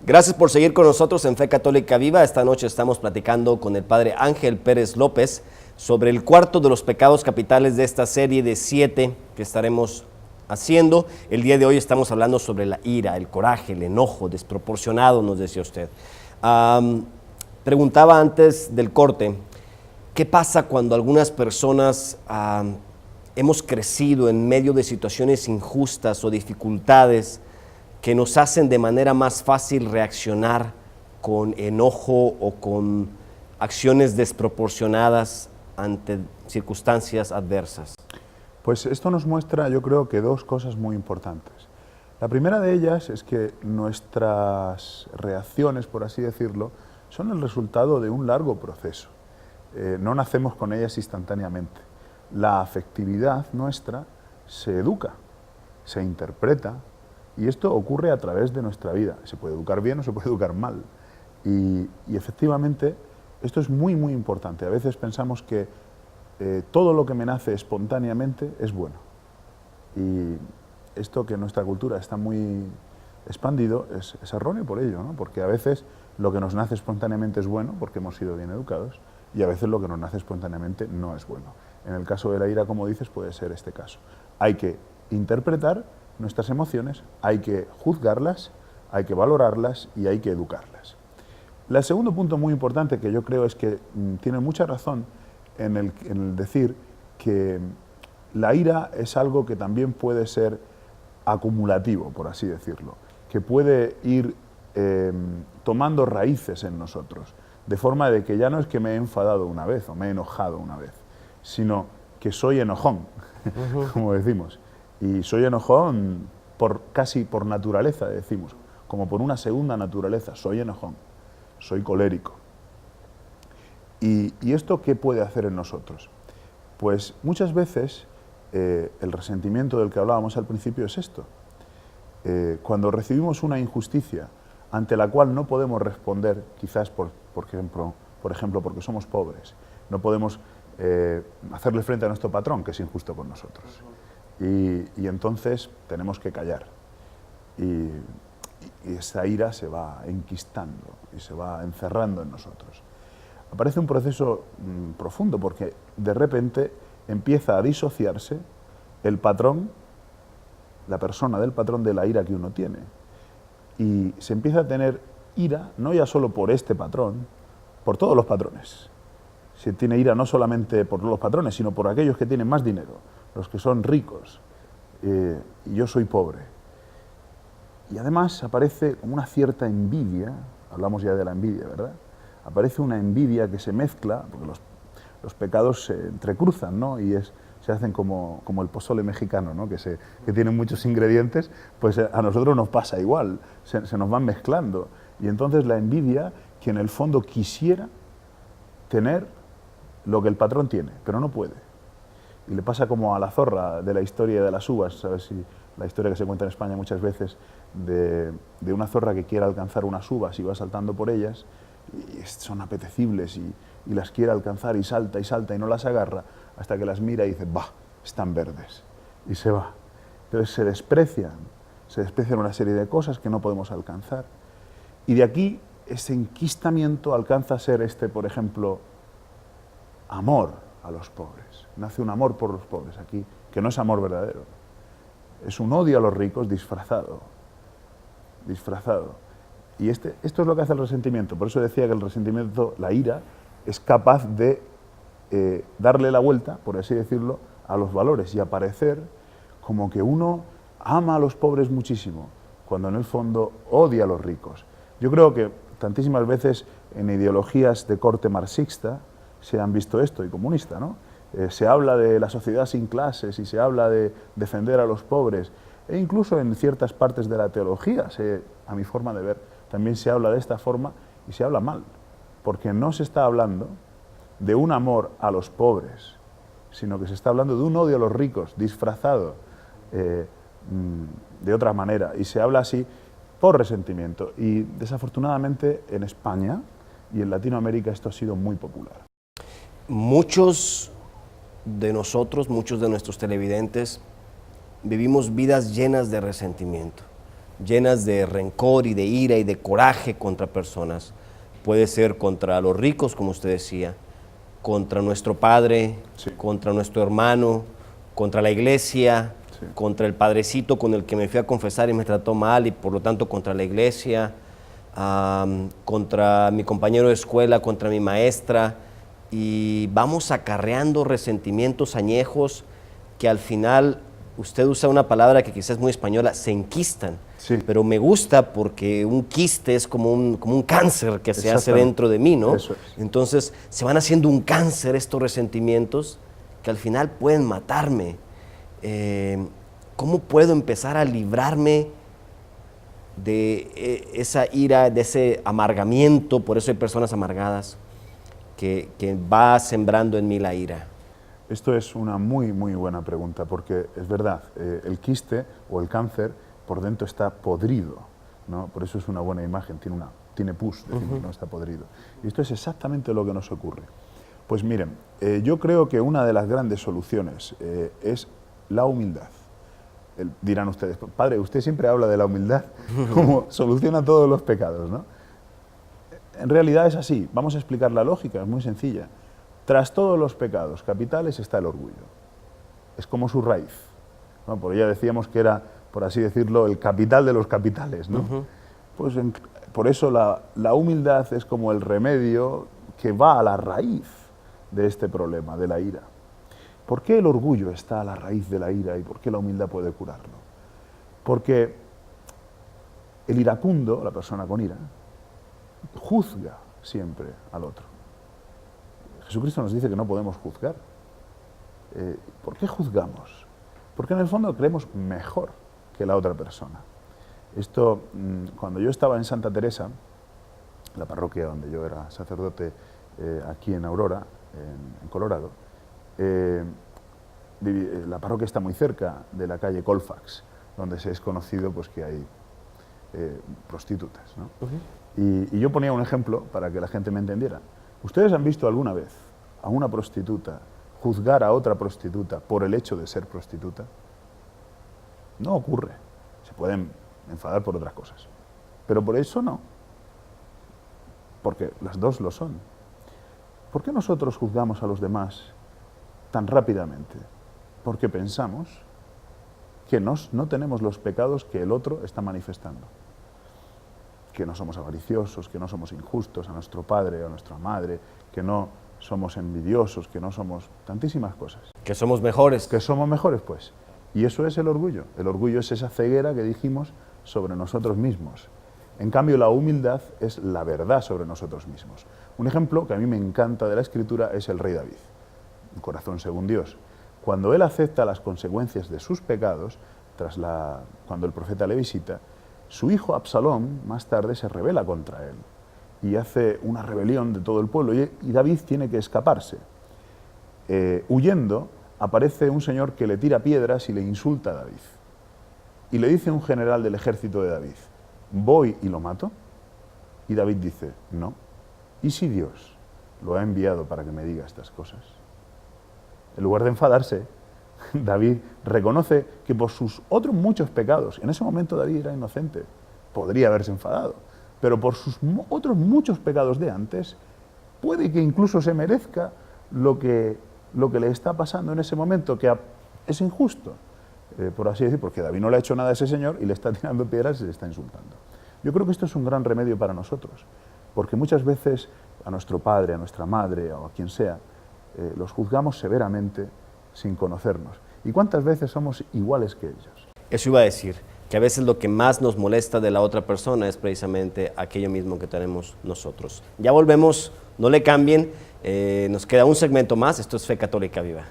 Gracias por seguir con nosotros en Fe Católica Viva. Esta noche estamos platicando con el padre Ángel Pérez López sobre el cuarto de los pecados capitales de esta serie de 7 que estaremos haciendo. El día de hoy estamos hablando sobre la ira, el coraje, el enojo desproporcionado, nos decía usted. Preguntaba antes del corte, ¿qué pasa cuando algunas personas hemos crecido en medio de situaciones injustas o dificultades que nos hacen de manera más fácil reaccionar con enojo o con acciones desproporcionadas ante circunstancias adversas? Pues esto nos muestra, yo creo, que dos cosas muy importantes. La primera de ellas es que nuestras reacciones, por así decirlo, son el resultado de un largo proceso. No nacemos con ellas instantáneamente. La afectividad nuestra se educa, se interpreta, y esto ocurre a través de nuestra vida. Se puede educar bien o se puede educar mal. Y efectivamente, esto es muy, muy importante. A veces pensamos que todo lo que me nace espontáneamente es bueno. Y esto que en nuestra cultura está muy expandido es erróneo por ello, ¿no? Porque a veces lo que nos nace espontáneamente es bueno porque hemos sido bien educados y a veces lo que nos nace espontáneamente no es bueno. En el caso de la ira, como dices, puede ser este caso. Hay que interpretar nuestras emociones, hay que juzgarlas, hay que valorarlas y hay que educarlas. El segundo punto muy importante que yo creo es que tiene mucha razón en el decir que la ira es algo que también puede ser acumulativo, por así decirlo, que puede ir tomando raíces en nosotros, de forma de que ya no es que me he enfadado una vez o me he enojado una vez, sino que soy enojón, como decimos. Y soy enojón casi por naturaleza, decimos, como por una segunda naturaleza, soy enojón, soy colérico. ¿Y esto qué puede hacer en nosotros? Pues muchas veces el resentimiento del que hablábamos al principio es esto. Cuando recibimos una injusticia ante la cual no podemos responder, quizás por ejemplo, porque somos pobres, no podemos hacerle frente a nuestro patrón, que es injusto con nosotros. Y entonces tenemos que callar. Y esa ira se va enquistando y se va encerrando en nosotros. Aparece un proceso profundo porque de repente empieza a disociarse el patrón, la persona del patrón de la ira que uno tiene. Y se empieza a tener ira, no ya solo por este patrón, por todos los patrones. Se tiene ira no solamente por los patrones, sino por aquellos que tienen más dinero, los que son ricos, y yo soy pobre. Y además aparece como una cierta envidia, hablamos ya de la envidia, ¿verdad? Aparece una envidia que se mezcla, porque los pecados se entrecruzan, ¿no? Y se hacen como el pozole mexicano, ¿no? Que tienen muchos ingredientes, pues a nosotros nos pasa igual, se nos van mezclando. Y entonces la envidia, que en el fondo quisiera tener lo que el patrón tiene, pero no puede. Y le pasa como a la zorra de la historia de las uvas, ¿sabes? Si la historia que se cuenta en España muchas veces de una zorra que quiere alcanzar unas uvas y va saltando por ellas, y son apetecibles y las quiere alcanzar y salta y no las agarra hasta que las mira y dice, bah, están verdes, y se va. Entonces se desprecian una serie de cosas que no podemos alcanzar. Y de aquí ese enquistamiento alcanza a ser por ejemplo, amor a los pobres. Nace un amor por los pobres aquí, que no es amor verdadero. Es un odio a los ricos disfrazado. Y esto es lo que hace el resentimiento. Por eso decía que el resentimiento, la ira, es capaz de darle la vuelta, por así decirlo, a los valores y aparecer como que uno ama a los pobres muchísimo, cuando en el fondo odia a los ricos. Yo creo que tantísimas veces en ideologías de corte marxista se han visto esto, y comunista, ¿no? Se habla de la sociedad sin clases y se habla de defender a los pobres, e incluso en ciertas partes de la teología, a mi forma de ver, también se habla de esta forma y se habla mal, porque no se está hablando de un amor a los pobres, sino que se está hablando de un odio a los ricos, disfrazado de otra manera, y se habla así por resentimiento. Y desafortunadamente en España y en Latinoamérica esto ha sido muy popular. Muchos de nosotros, muchos de nuestros televidentes, vivimos vidas llenas de resentimiento. llenas de rencor y de ira y de coraje contra personas. Puede ser contra los ricos, como usted decía, contra nuestro padre, Sí. contra nuestro hermano, contra la iglesia, Sí. contra el padrecito con el que me fui a confesar y me trató mal y por lo tanto contra la iglesia, contra mi compañero de escuela, contra mi maestra, y vamos acarreando resentimientos añejos que al final, usted usa una palabra que quizás es muy española, se enquistan. Sí. Pero me gusta porque un quiste es como un cáncer que se hace Exactamente. dentro de mí, ¿no? Eso es. Entonces se van haciendo un cáncer estos resentimientos que al final pueden matarme. ¿Cómo puedo empezar a librarme de esa ira, de ese amargamiento? Por eso hay personas amargadas que va sembrando en mí la ira. Esto es una muy, muy buena pregunta, porque es verdad, el quiste o el cáncer por dentro está podrido, ¿no? Por eso es una buena imagen, tiene pus, decimos, no está podrido. Y esto es exactamente lo que nos ocurre. Pues miren, yo creo que una de las grandes soluciones es la humildad. Dirán ustedes, padre, usted siempre habla de la humildad como soluciona todos los pecados, ¿no? En realidad es así, vamos a explicar la lógica, es muy sencilla. Tras todos los pecados capitales está el orgullo. Es como su raíz, ¿no? Por ella decíamos que era, por así decirlo, el capital de los capitales, ¿no? Pues por eso la humildad es como el remedio que va a la raíz de este problema, de la ira. ¿Por qué el orgullo está a la raíz de la ira y por qué la humildad puede curarlo? Porque el iracundo, la persona con ira, juzga siempre al otro. Jesucristo nos dice que no podemos juzgar. ¿Por qué juzgamos? Porque en el fondo creemos mejor que la otra persona. Esto, cuando yo estaba en Santa Teresa, la parroquia donde yo era sacerdote aquí en Aurora, en Colorado, la parroquia está muy cerca de la calle Colfax, donde se es conocido pues, que hay prostitutas, ¿no? Y yo ponía un ejemplo para que la gente me entendiera. ¿Ustedes han visto alguna vez a una prostituta juzgar a otra prostituta por el hecho de ser prostituta? No ocurre. Se pueden enfadar por otras cosas, pero por eso no, porque las dos lo son. ¿Por qué nosotros juzgamos a los demás tan rápidamente? Porque pensamos que no tenemos los pecados que el otro está manifestando. Que no somos avariciosos, que no somos injustos a nuestro padre o a nuestra madre, que no somos envidiosos, que no somos tantísimas cosas. Que somos mejores. Que somos mejores, pues. Y eso es el orgullo. El orgullo es esa ceguera que dijimos sobre nosotros mismos. En cambio, la humildad es la verdad sobre nosotros mismos. Un ejemplo que a mí me encanta de la Escritura es el rey David, un corazón según Dios. Cuando él acepta las consecuencias de sus pecados, cuando el profeta le visita, su hijo Absalón más tarde se rebela contra él y hace una rebelión de todo el pueblo y David tiene que escaparse. Huyendo, aparece un señor que le tira piedras y le insulta a David. Y le dice un general del ejército de David, ¿voy y lo mato? Y David dice, no. ¿Y si Dios lo ha enviado para que me diga estas cosas? En lugar de enfadarse, David reconoce que por sus otros muchos pecados, en ese momento David era inocente, podría haberse enfadado, pero por sus otros muchos pecados de antes, puede que incluso se merezca lo que le está pasando en ese momento, que es injusto, por así decir, porque David no le ha hecho nada a ese señor y le está tirando piedras y le está insultando. Yo creo que esto es un gran remedio para nosotros, porque muchas veces a nuestro padre, a nuestra madre o a quien sea, los juzgamos severamente sin conocernos. ¿Y cuántas veces somos iguales que ellos? Eso iba a decir, que a veces lo que más nos molesta de la otra persona es precisamente aquello mismo que tenemos nosotros. Ya volvemos, no le cambien, nos queda un segmento más, esto es Fe Católica Viva.